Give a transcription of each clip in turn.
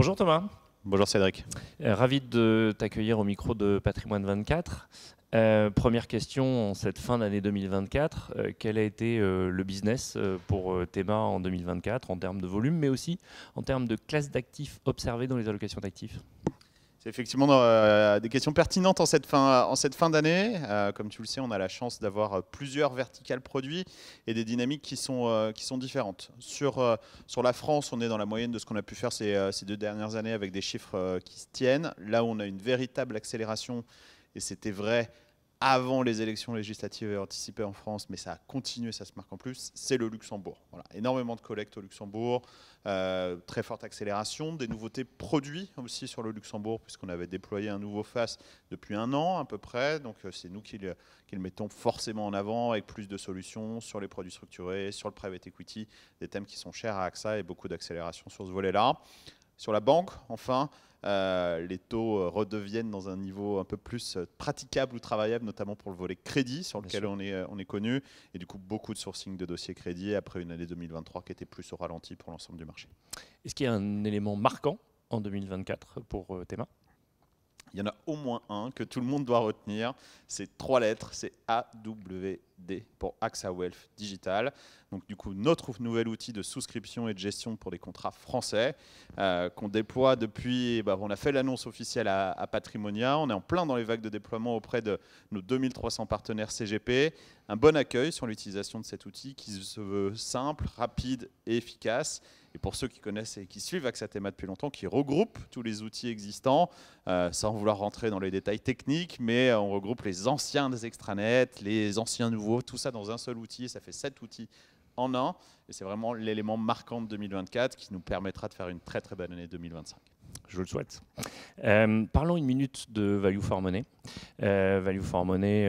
Bonjour Thomas. Bonjour Cédric. Ravi de t'accueillir au micro de Patrimoine 24. Première question en cette fin d'année 2024, quel a été le business pour Théma en 2024 en termes de volume, mais aussi en termes de classe d'actifs observés dans les allocations d'actifs? C'est effectivement des questions pertinentes en cette fin d'année. Comme tu le sais, on a la chance d'avoir plusieurs verticales produits et des dynamiques qui sont différentes. Sur la France, on est dans la moyenne de ce qu'on a pu faire ces 2 dernières années avec des chiffres qui se tiennent. Là où on a une véritable accélération, et c'était vrai avant les élections législatives anticipées en France, mais ça a continué, ça se marque en plus, c'est le Luxembourg. Voilà. Énormément de collectes au Luxembourg, très forte accélération, des nouveautés produits aussi sur le Luxembourg, puisqu'on avait déployé un nouveau FAS depuis 1 an à peu près, donc c'est nous qui le mettons forcément en avant avec plus de solutions sur les produits structurés, sur le private equity, des thèmes qui sont chers à AXA et beaucoup d'accélération sur ce volet-là. Sur la banque, enfin, les taux redeviennent dans un niveau un peu plus praticable ou travaillable, notamment pour le volet crédit, sur lequel on est connu. Et du coup, beaucoup de sourcing de dossiers crédit après une année 2023 qui était plus au ralenti pour l'ensemble du marché. Est-ce qu'il y a un élément marquant en 2024 pour Théma? Il y en a au moins un que tout le monde doit retenir. C'est 3 lettres, c'est AWD pour AXA Wealth Digital. Donc du coup, notre nouvel outil de souscription et de gestion pour les contrats français qu'on déploie depuis, on a fait l'annonce officielle à Patrimonia. On est en plein dans les vagues de déploiement auprès de nos 2300 partenaires CGP. Un bon accueil sur l'utilisation de cet outil qui se veut simple, rapide et efficace. Et pour ceux qui connaissent et qui suivent AXA Théma depuis longtemps, qui regroupe tous les outils existants, sans vouloir rentrer dans les détails techniques, mais on regroupe les anciens des extranets, les anciens nouveaux, tout ça dans un seul outil. Ça fait 7 outils en un. Et c'est vraiment l'élément marquant de 2024 qui nous permettra de faire une très très bonne année 2025. Je le souhaite. Parlons une minute de Value for Money. Value for Money,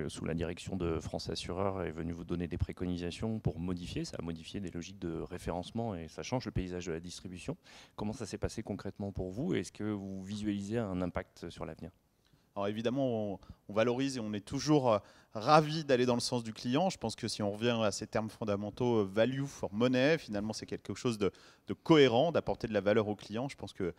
sous la direction de France Assureur, est venu vous donner des préconisations pour modifier. Ça a modifié des logiques de référencement et ça change le paysage de la distribution. Comment ça s'est passé concrètement pour vous? Est-ce que vous visualisez un impact sur l'avenir? Alors évidemment, on valorise et on est toujours ravi d'aller dans le sens du client. Je pense que si on revient à ces termes fondamentaux, value for money, finalement c'est quelque chose de cohérent, d'apporter de la valeur au client. Je pense que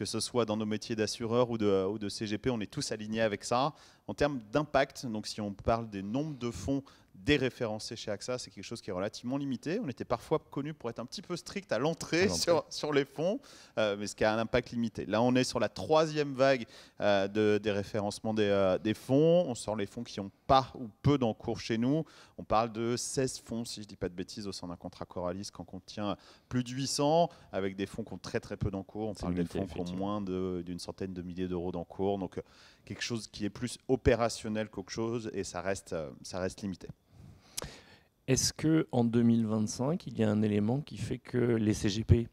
ce soit dans nos métiers d'assureur ou de CGP, on est tous alignés avec ça. En termes d'impact, donc si on parle des nombres de fonds déréférencés chez AXA, c'est quelque chose qui est relativement limité. On était parfois connu pour être un petit peu strict à l'entrée sur les fonds, mais ce qui a un impact limité. Là, on est sur la 3e vague de déréférencement des fonds. On sort les fonds qui n'ont pas ou peu d'encours chez nous. On parle de 16 fonds, si je ne dis pas de bêtises, au sein d'un contrat Coralis, quand on contient plus de 800, avec des fonds qui ont très très peu d'encours. On parle des fonds qui ont moins d'une centaine de milliers d'euros d'encours. Donc quelque chose qui est plus opérationnel qu'autre chose, et ça reste limité. Est-ce qu'en 2025, il y a un élément qui fait que les CGP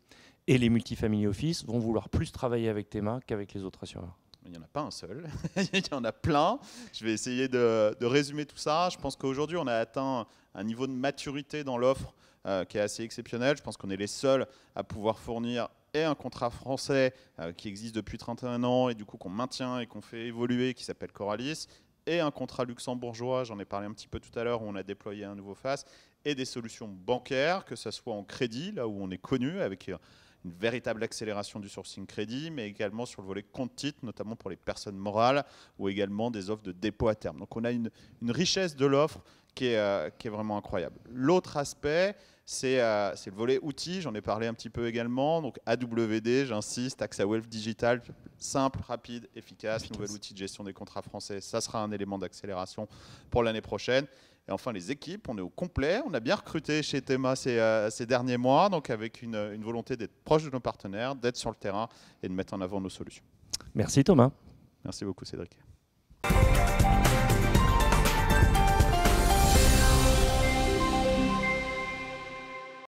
et les multifamily office vont vouloir plus travailler avec Théma qu'avec les autres assureurs? Il n'y en a pas un seul, il y en a plein. Je vais essayer de résumer tout ça. Je pense qu'aujourd'hui, on a atteint un niveau de maturité dans l'offre qui est assez exceptionnel. Je pense qu'on est les seuls à pouvoir fournir et un contrat français qui existe depuis 31 ans et du coup qu'on maintient et qu'on fait évoluer, qui s'appelle Coralis, et un contrat luxembourgeois, j'en ai parlé un petit peu tout à l'heure, où on a déployé un nouveau FAS, et des solutions bancaires, que ce soit en crédit, là où on est connu, avec une véritable accélération du sourcing crédit, mais également sur le volet compte-titres, notamment pour les personnes morales, ou également des offres de dépôt à terme. Donc on a une richesse de l'offre qui est vraiment incroyable. L'autre aspect, c'est le volet outils, j'en ai parlé un petit peu également. Donc AWD, j'insiste, AXA Wealth Digital, simple, rapide, efficace, nouvel outil de gestion des contrats français. Ça sera un élément d'accélération pour l'année prochaine. Et enfin, les équipes, on est au complet. On a bien recruté chez Théma ces derniers mois, donc avec une volonté d'être proche de nos partenaires, d'être sur le terrain et de mettre en avant nos solutions. Merci Thomas. Merci beaucoup Cédric.